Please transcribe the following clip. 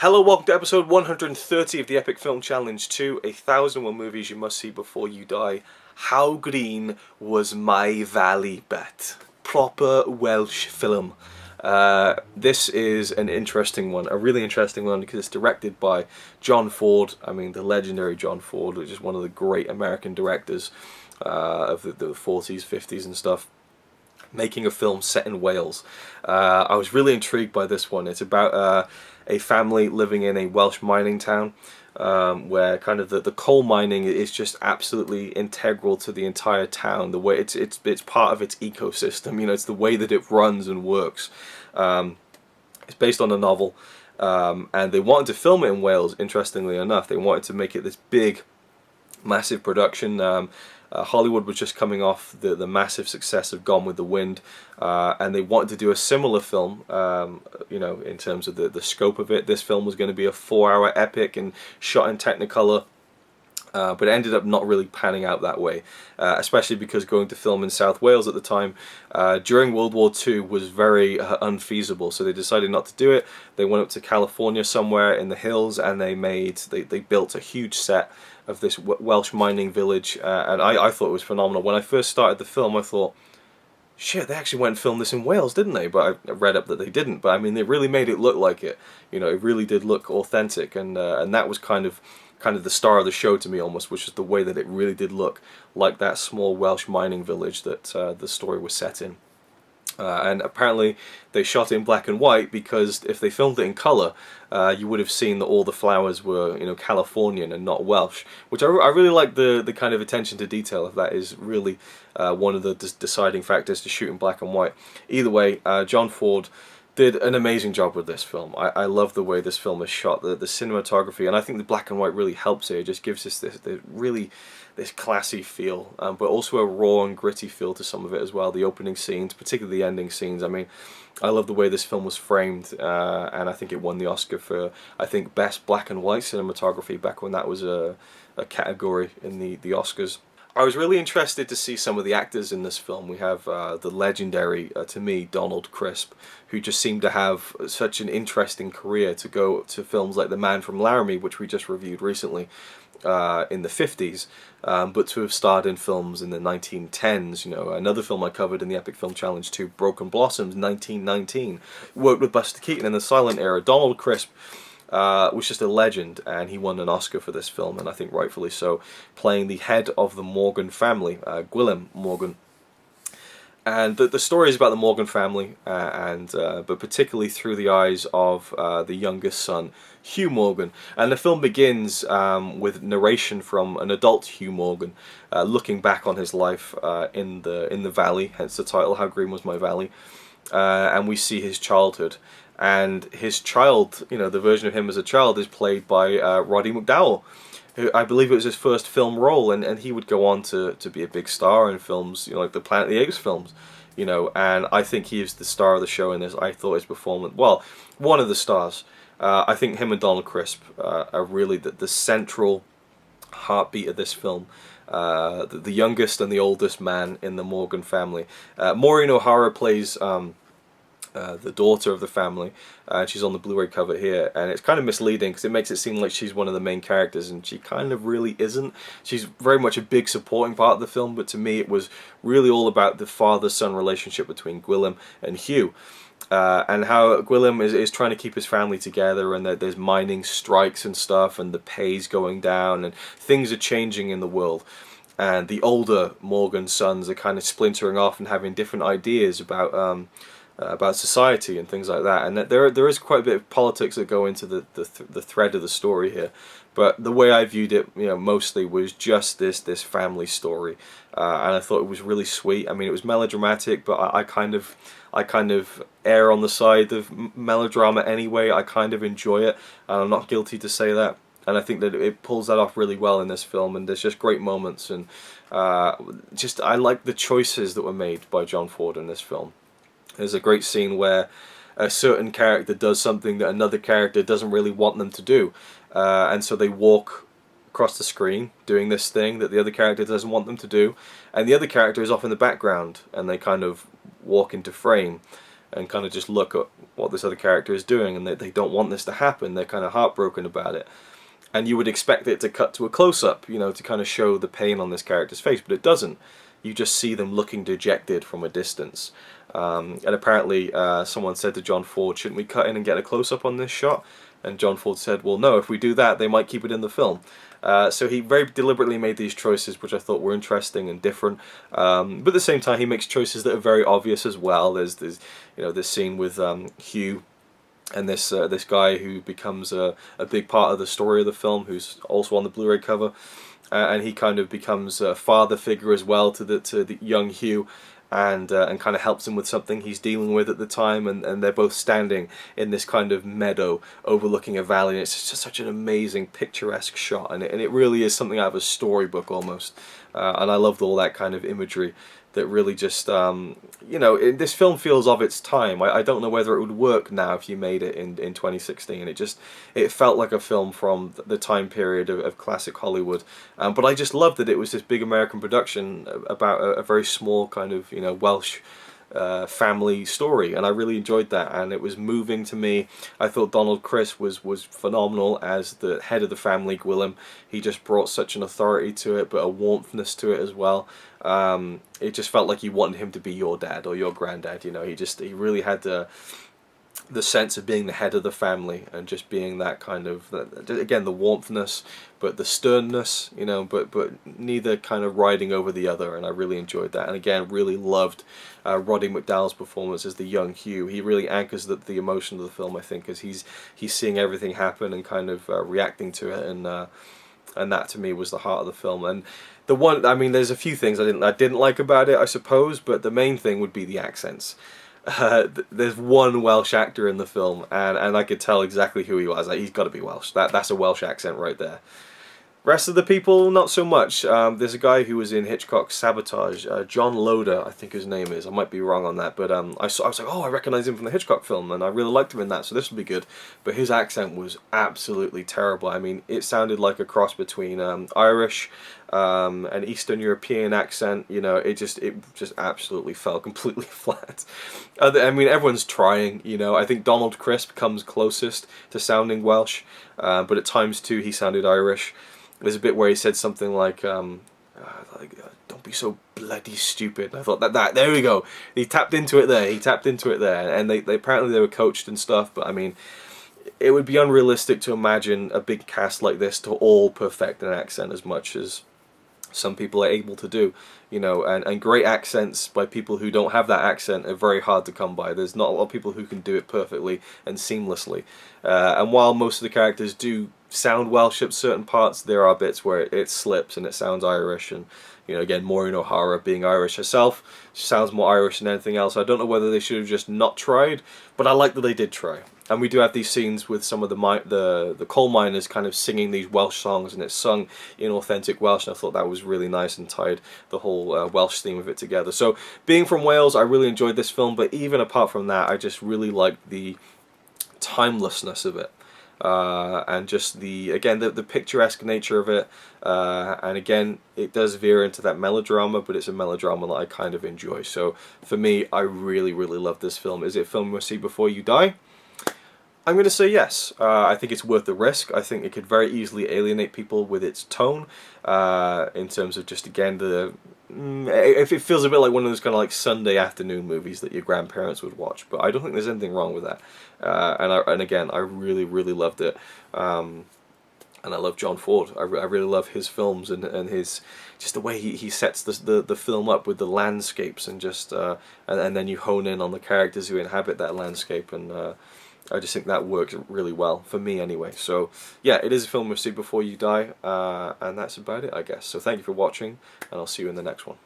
Hello, welcome to episode 130 of the Epic Film Challenge 2, 1,001 movies you must see before you die. How green was my valley bet? Proper Welsh film. This is an interesting one, a really interesting one, because it's directed by John Ford. I mean, the legendary John Ford, which is one of the great American directors of the 40s, 50s and stuff, making a film set in Wales. I was really intrigued by this one. It's about a family living in a Welsh mining town, where kind of the coal mining is just absolutely integral to the entire town. The way it's part of its ecosystem. You know, it's the way that it runs and works. It's based on a novel, and they wanted to film it in Wales. Interestingly enough, they wanted to make it this big, massive production. Hollywood was just coming off the massive success of Gone with the Wind, and they wanted to do a similar film, you know, in terms of the scope of it. This film was going to be a 4-hour epic and shot in Technicolor, but it ended up not really panning out that way, especially because going to film in South Wales at the time during World War II was very unfeasible, so they decided not to do it. They went up to California somewhere in the hills, and they built a huge set of this Welsh mining village, and I thought it was phenomenal. When I first started the film, I thought, shit, they actually went and filmed this in Wales, didn't they? But I read up that they didn't. But I mean, they really made it look like it. You know, it really did look authentic, and that was kind of the star of the show to me, almost, which is the way that it really did look like that small Welsh mining village that the story was set in. And apparently they shot it in black and white because if they filmed it in colour, you would have seen that all the flowers were, you know, Californian and not Welsh, which I really like the kind of attention to detail. If that is really one of the deciding factors to shoot in black and white. Either way, John Ford did an amazing job with this film. I love the way this film is shot, the cinematography, and I think the black and white really helps it. It just gives us this classy feel, but also a raw and gritty feel to some of it as well. The opening scenes, particularly the ending scenes. I mean, I love the way this film was framed, and I think it won the Oscar for, I think, best black and white cinematography back when that was a category in the Oscars. I was really interested to see some of the actors in this film. We have the legendary, to me, Donald Crisp, who just seemed to have such an interesting career, to go to films like The Man from Laramie, which we just reviewed recently, in the 50s, but to have starred in films in the 1910s. You know, another film I covered in the Epic Film Challenge 2, Broken Blossoms, 1919. Worked with Buster Keaton in the silent era. Donald Crisp was just a legend, and he won an Oscar for this film, and I think rightfully so, playing the head of the Morgan family, Gwilym Morgan. And the story is about the Morgan family, but particularly through the eyes of the youngest son, Hugh Morgan. And the film begins with narration from an adult Hugh Morgan, looking back on his life in the valley, hence the title, How Green Was My Valley. And we see his childhood. And his child, you know, the version of him as a child is played by Roddy Mcdowall, who I believe it was his first film role, and he would go on to be a big star in films, you know, like the Planet of the Apes films, you know, and I think he is the star of the show in this. I thought his performance, well, one of the stars. I think him and Donald Crisp are really the central heartbeat of this film. The youngest and the oldest man in the Morgan family. Maureen O'Hara plays the daughter of the family, and she's on the Blu-ray cover here, and it's kind of misleading because it makes it seem like she's one of the main characters, and she kind of really isn't. She's very much a big supporting part of the film, but to me it was really all about the father-son relationship between Gwilym and Hugh, and how Gwilym is trying to keep his family together, and that there's mining strikes and stuff, and the pay's going down, and things are changing in the world. And the older Morgan sons are kind of splintering off and having different ideas about society and things like that, and that there is quite a bit of politics that go into the thread of the story here. But the way I viewed it, you know, mostly was just this family story, and I thought it was really sweet. I mean, it was melodramatic, but I kind of err on the side of melodrama anyway. I kind of enjoy it, and I'm not guilty to say that. And I think that it pulls that off really well in this film, and there's just great moments, and I like the choices that were made by John Ford in this film. There's a great scene where a certain character does something that another character doesn't really want them to do, and so they walk across the screen doing this thing that the other character doesn't want them to do, and the other character is off in the background, and they kind of walk into frame and kind of just look what this other character is doing, and they don't want this to happen. They're kind of heartbroken about it. And you would expect it to cut to a close-up, you know, to kind of show the pain on this character's face, but it doesn't. You just see them looking dejected from a distance. And apparently someone said to John Ford, shouldn't we cut in and get a close-up on this shot? And John Ford said, well, no, if we do that, they might keep it in the film. So he very deliberately made these choices, which I thought were interesting and different. But at the same time, he makes choices that are very obvious as well. There's you know, this scene with Hugh and this guy who becomes a big part of the story of the film, who's also on the Blu-ray cover. And he kind of becomes a father figure as well to the young Hugh, and kind of helps him with something he's dealing with at the time, and they're both standing in this kind of meadow overlooking a valley, and it's just such an amazing picturesque shot, and it really is something out of a storybook almost, and I loved all that kind of imagery that really just, you know, this film feels of its time. I don't know whether it would work now if you made it in 2016. It felt like a film from the time period of classic Hollywood. But I just loved that it was this big American production about a very small kind of, you know, Welsh family story, and I really enjoyed that, and it was moving to me. I thought Donald Criss was phenomenal as the head of the family, Gwilym. He just brought such an authority to it, but a warmthness to it as well. It just felt like you wanted him to be your dad or your granddad, you know. He really had the sense of being the head of the family, and just being that kind of, again, the warmthness, but the sternness, you know, but neither kind of riding over the other, and I really enjoyed that. And again, really loved Roddy Mcdowall's performance as the young Hugh. He really anchors the emotion of the film, I think, as he's seeing everything happen and kind of reacting to it, and that to me was the heart of the film. And the one, I mean, there's a few things I didn't like about it, I suppose, but the main thing would be the accents. There's one Welsh actor in the film, and I could tell exactly who he was. Like, he's got to be Welsh. That's a Welsh accent right there. Rest of the people, not so much. There's a guy who was in Hitchcock's Sabotage, John Loder, I think his name is. I might be wrong on that, but I was like, oh, I recognise him from the Hitchcock film, and I really liked him in that, so this will be good. But his accent was absolutely terrible. I mean, it sounded like a cross between Irish, an Eastern European accent. You know, it just absolutely fell completely flat. I mean, everyone's trying. You know, I think Donald Criss comes closest to sounding Welsh, but at times too he sounded Irish. There's a bit where he said something like don't be so bloody stupid. And I thought that there we go. He tapped into it there. And they apparently they were coached and stuff. But I mean, it would be unrealistic to imagine a big cast like this to all perfect an accent as much as some people are able to do, you know, and great accents by people who don't have that accent are very hard to come by. There's not a lot of people who can do it perfectly and seamlessly. And while most of the characters do sound Welsh at certain parts, there are bits where it slips and it sounds Irish. And, you know, again, Maureen O'Hara being Irish herself, she sounds more Irish than anything else. I don't know whether they should have just not tried, but I like that they did try. And we do have these scenes with some of the coal miners kind of singing these Welsh songs, and it's sung in authentic Welsh, and I thought that was really nice and tied the whole Welsh theme of it together. So, being from Wales, I really enjoyed this film, but even apart from that, I just really liked the timelessness of it. And just the picturesque nature of it, and again, it does veer into that melodrama, but it's a melodrama that I kind of enjoy. So for me, I really love this film. Is it a film you must see before you die? I'm going to say yes. I think it's worth the risk. I think it could very easily alienate people with its tone, in terms of just, again, if it feels a bit like one of those kind of like Sunday afternoon movies that your grandparents would watch. But I don't think there's anything wrong with that. And again, I really loved it. And I love John Ford. I really love his films and his just the way he sets the film up with the landscapes, and just and then you hone in on the characters who inhabit that landscape, and I just think that works really well, for me anyway. So yeah, it is a film we'll see before you die, and that's about it, I guess. So thank you for watching, and I'll see you in the next one.